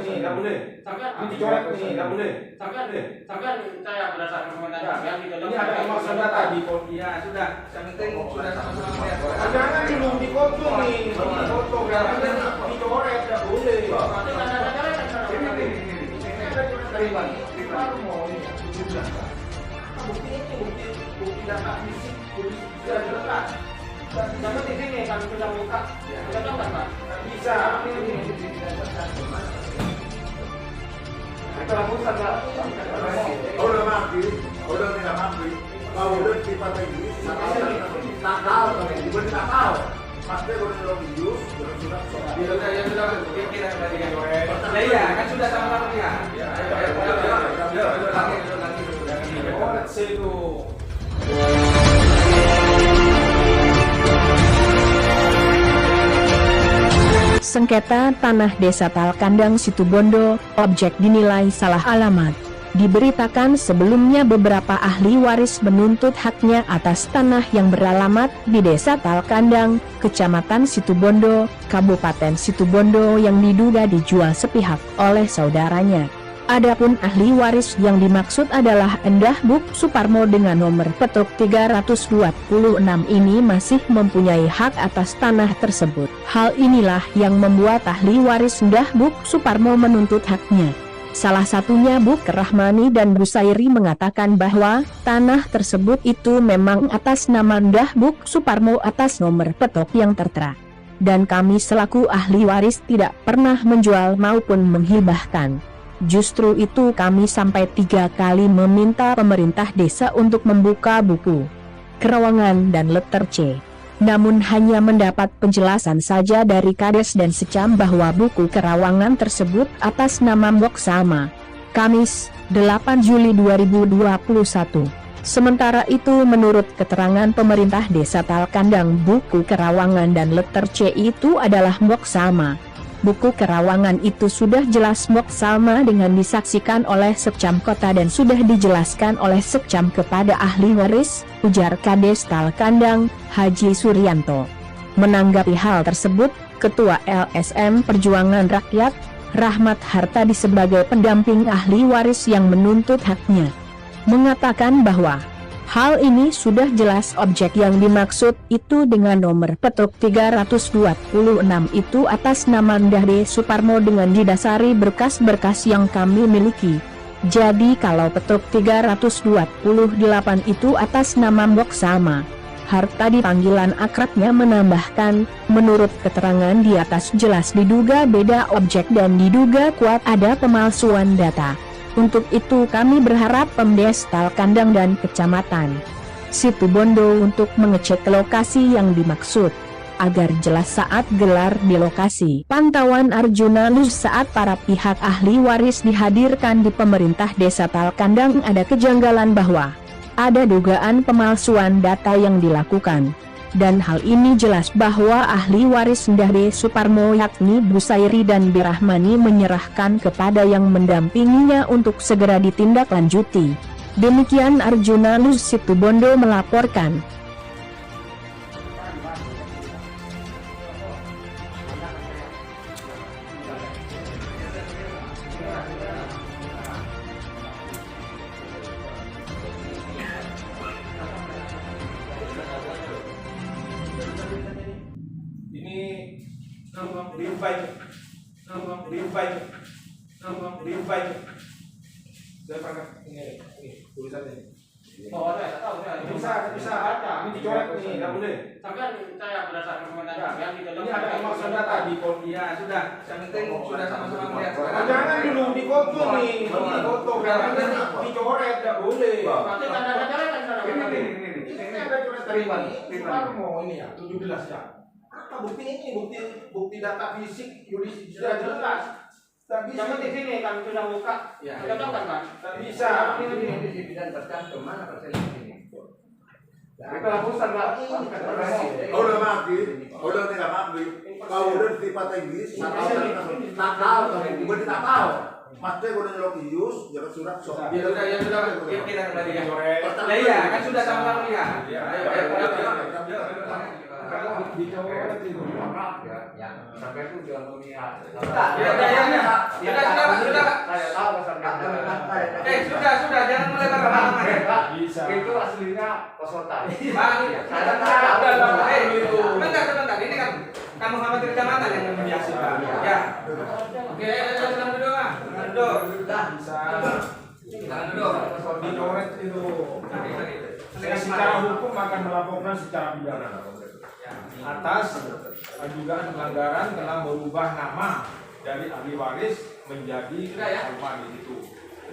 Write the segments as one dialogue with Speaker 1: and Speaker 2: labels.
Speaker 1: nih, nggak boleh. Ini dicoret nih, nggak boleh.
Speaker 2: Tapi saya berdasarkan komentar kalian di dalam.
Speaker 1: Ini ada pemaksaan data di
Speaker 2: ya sudah, yang penting sudah sama-sama melihat.
Speaker 1: jangan dulu difoto nih, difoto karena dicoret nggak boleh. Ini ada coret dari Parmo ini, 17. Bukti ini bukti data fisik, sudah jelas.
Speaker 2: Jangan di sini kami sudah buka. Sudah dapat Pak.
Speaker 1: Bisa. Kita lakukan Pak.
Speaker 3: Udah mati, udah tidak mati. Kalau udah di partai ini, nakal, bukan nakal. Pasti udah religius, udah sudah.
Speaker 2: Ya sudah, kita tadi kan. Iya, kan sudah sama-sama lihat.
Speaker 1: Let's say itu.
Speaker 4: Sengketa tanah Desa Talkandang Situbondo, objek dinilai salah alamat. Diberitakan sebelumnya beberapa ahli waris menuntut haknya atas tanah yang beralamat di Desa Talkandang, Kecamatan Situbondo, Kabupaten Situbondo yang diduga dijual sepihak oleh saudaranya. Adapun ahli waris yang dimaksud adalah Endah Buk Suparmo dengan nomor petuk 326 ini masih mempunyai hak atas tanah tersebut. Hal inilah yang membuat ahli waris Endah Buk Suparmo menuntut haknya. Salah satunya Buk Rahmani dan Bu Sairi mengatakan bahwa tanah tersebut itu memang atas nama Endah Buk Suparmo atas nomor petuk yang tertera. Dan kami selaku ahli waris tidak pernah menjual maupun menghibahkan. Justru itu kami sampai 3 kali meminta pemerintah desa untuk membuka buku kerawangan dan letter C. Namun hanya mendapat penjelasan saja dari Kades dan Secam bahwa buku kerawangan tersebut atas nama Mbok Salma. Kamis, 8 Juli 2021. Sementara itu menurut keterangan pemerintah desa Talkandang buku kerawangan dan letter C itu adalah Mbok Salma. Buku kerawangan itu sudah jelas Mbok Salma dengan disaksikan oleh Sekcam Kota dan sudah dijelaskan oleh Sekcam kepada ahli waris, ujar Kades Talkandang, Haji Suryanto. Menanggapi hal tersebut, Ketua LSM Perjuangan Rakyat, Rahmat Hartadi sebagai pendamping ahli waris yang menuntut haknya, mengatakan bahwa hal ini sudah jelas objek yang dimaksud itu dengan nomor petuk 326 itu atas nama Endah D. Suparmo dengan didasari berkas-berkas yang kami miliki. Jadi kalau petuk 328 itu atas nama Mbok Salma. Hartadi panggilan akrabnya menambahkan, menurut keterangan di atas jelas diduga beda objek dan diduga kuat ada pemalsuan data. Untuk itu kami berharap Pemdes Talkandang dan Kecamatan Situbondo untuk mengecek lokasi yang dimaksud, agar jelas saat gelar di lokasi pantauan Arjuna Lus saat para pihak ahli waris dihadirkan di pemerintah desa Talkandang ada kejanggalan bahwa ada dugaan pemalsuan data yang dilakukan. Dan hal ini jelas bahwa ahli waris Endah D. Suparmo yakni Bu Sairi dan B. Rahmani menyerahkan kepada yang mendampinginya untuk segera ditindaklanjuti. Demikian Arjuna Lus Situbondo melaporkan.
Speaker 1: Di-invite. Saya pernah ini tulisannya.
Speaker 2: Oh, saya tahu ya.
Speaker 1: Bisa baca. Ini dicoret nih, nggak boleh.
Speaker 2: Tapi saya berdasarkan komentar kalian di dalam.
Speaker 1: Ini ada pemaksaan data di
Speaker 2: ya sudah, yang penting sudah sama-sama melihat.
Speaker 1: jangan dulu difoto nih, difoto karena dicoret nggak boleh.
Speaker 2: Nanti tanda-tanda kan
Speaker 1: Ini ada coret dari Parmo ini ya, 17 ya. Apa bukti ini? Bukti data fisik sudah jelas.
Speaker 2: Jangan di sini kami sudah buka. Sudah dapat Pak.
Speaker 1: Bisa.
Speaker 2: Ini dan tercantum mana persen ini.
Speaker 1: Kita lakukan Pak.
Speaker 3: Udah mati, udah tidak mati. Kalau udah di partai ini, nakal, bukan nakal. Pasti udah religius, jangan surat sok.
Speaker 2: Ya sudah, kita kembali ya. Iya, kan sudah sama-sama lihat.
Speaker 1: dicoret itu.
Speaker 2: Maaf ya.
Speaker 5: Ya.
Speaker 2: Sampai itu jangan memihak.
Speaker 5: Sudah.
Speaker 2: Sudah. Saya tahu sampai. Sudah, jangan melebar kemana-mana.
Speaker 1: Bisa.
Speaker 2: Itu aslinya kosotan.
Speaker 5: Bang,
Speaker 2: Saya tahu.
Speaker 5: sebentar. Ini kan kamu khawatir kecamatan yang memediasi, Pak. Ya. Oke, silakan duduk, Pak. Silakan duduk.
Speaker 1: Bisa.
Speaker 5: Silakan duduk.
Speaker 1: Dicoret itu. Secara hukum akan melaporkan secara pidana atas dugaan pelanggaran telah merubah nama dari ahli waris menjadi almarhum itu.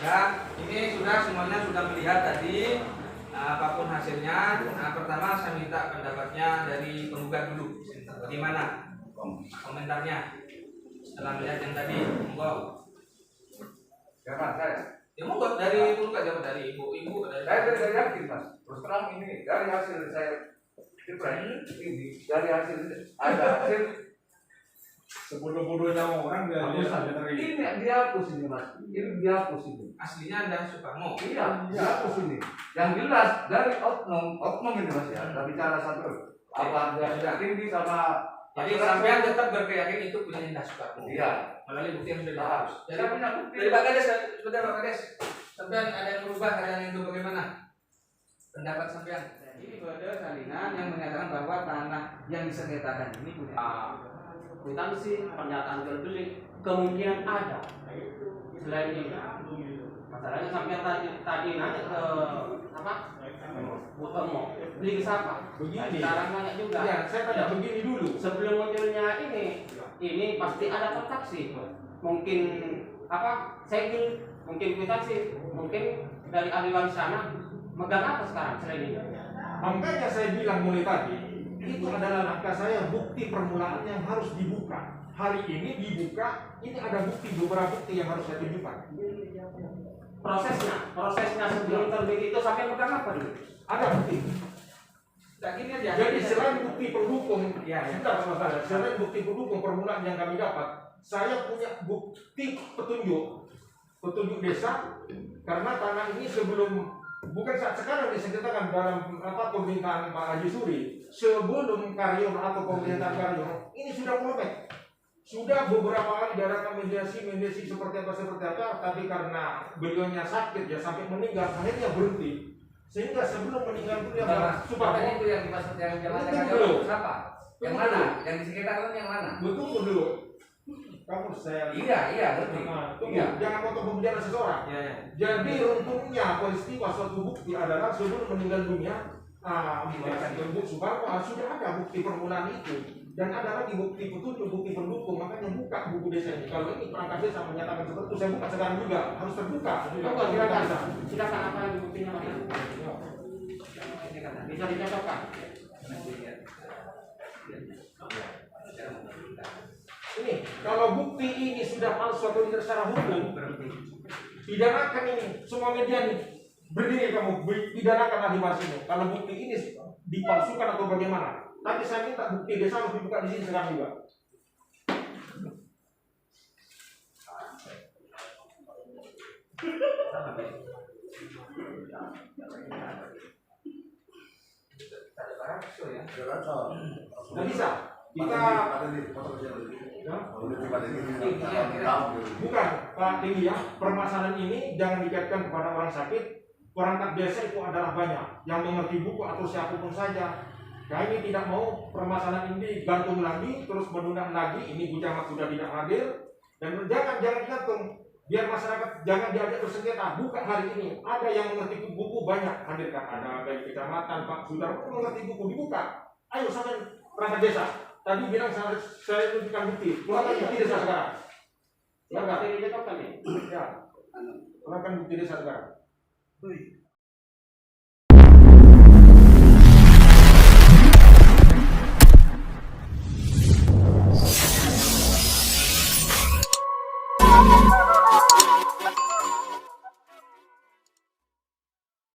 Speaker 5: Ya, ini semuanya sudah melihat tadi. Apapun hasilnya, pertama saya minta pendapatnya dari penggugat dulu. Bagaimana komentarnya setelah melihat yang tadi? Monggo.
Speaker 2: Jangan saya.
Speaker 5: Ya monggo dari penggugat, jawab dari ibu dari.
Speaker 2: Saya tidak yakin mas. Terus terang ini dari hasil saya ini dari hasil ada hasil
Speaker 1: Sebodoh-bodohnya orang dia
Speaker 2: ini dihapus ini mas. Ini dihapus ini.
Speaker 5: Aslinya ada Suparmo.
Speaker 2: Iya, dihapus ini. Yang jelas dari oknum ini mas ya. Kita bicara satu apa ada tinggi sama.
Speaker 5: Jadi sampean tetap berkeyakin itu punya Indah Suparmo.
Speaker 2: Iya.
Speaker 5: Melalui bukti yang sudah dihapus.
Speaker 2: Saya punya bukti.
Speaker 5: Dari Pak Kades, sebentar Pak Kades. Sampean ada yang berubah, ada yang itu bagaimana? Pendapat sampean?
Speaker 6: Ini ada salinan yang menyatakan bahwa tanah yang disengketakan ini punya kwitansi, pernyataan jual beli, kemungkinan ada. Selain itu, masalahnya sampai tadi nanya ke apa? Bu Tomo, beli ke siapa?
Speaker 1: Begini.
Speaker 6: Sekarang nanya juga.
Speaker 1: Ya, saya tanya begini dulu.
Speaker 6: Sebelum munculnya ini pasti ada transaksi. Mungkin apa? Segel, mungkin kwitansi, mungkin dari ahli waris sana. Megang apa sekarang selain itu?
Speaker 1: Makanya saya bilang mulai tadi, itu adalah langkah saya bukti permulaan yang harus dibuka. Hari ini dibuka, ini ada beberapa bukti yang harus saya tunjukkan.
Speaker 6: Prosesnya sebelum terbit itu sampai megang apa dulu?
Speaker 1: Ada bukti.
Speaker 5: Tak gini aja.
Speaker 1: Jadi selain bukti pendukung,
Speaker 5: Ya.
Speaker 1: sebentar sama saya. Selain bukti pendukung permulaan yang kami dapat, saya punya bukti petunjuk desa, karena tanah ini bukan saat sekarang disengketakan dalam pemerintahan Pak Haji Suri, sebelum Karyono atau pemerintahan Karyono ini sudah protek, sudah beberapa kali diadakan mediasi seperti apa, tapi karena beliaunya sakit ya sampai meninggal, akhirnya berhenti. Sehingga sebelum meninggal itu dia
Speaker 5: Suparmo itu yang dimaksud yang jalan siapa? Yang mana? Yang disekitarkan yang mana?
Speaker 1: Betul dulu. Kamu saya.
Speaker 5: Iya, ngerti.
Speaker 1: Tunggu,
Speaker 5: Iya.
Speaker 1: jangan potong pembicaraan seseorang.
Speaker 5: Iya.
Speaker 1: Jadi untungnya peristiwa suatu bukti adalah sebelum meninggal dunia, Bu Suparmo sudah ada bukti permulaan itu, dan ada lagi bukti petunjuk, bukti pendukung, makanya buka buku desa ini. Kalau ini perangkat desa menyatakan seperti itu, saya buka sekarang juga, harus terbuka.
Speaker 6: Silakan apa yang buktinya mana? Bisa dicocokkan.
Speaker 1: Ini, kalau bukti ini sudah palsu atau tidak secara hukum, pidanakan ini, semua media nih, berdiri kamu, pidanakan ahli waris ini. Kalau bukti ini dipalsukan atau bagaimana? Tapi saya minta bukti desa harus dibuka di sini sekarang juga. Nggak bisa. Kita bukan Pak Tinggi ya, permasalahan ini jangan dikaitkan kepada orang sakit. Perangkat desa itu adalah banyak yang mengerti buku atau siapapun saja. Kami tidak mau permasalahan ini gantung lagi, terus menunda lagi. Ini Bu Camat sudah tidak hadir, dan jangan digantung. Biar masyarakat jangan diajak bersengketa. Buka hari ini. Ada yang mengerti buku banyak, hadirkan. Ada dari kecamatan, Pak Sudarmo mengerti buku, dibuka. Ayo sampai perangkat desa. Tadi bilang saya tunjukkan bukti. Keluarkan bukti desa sekarang.
Speaker 6: Silakan dicocokkan nih.
Speaker 1: Ya. Keluarkan bukti desa sekarang.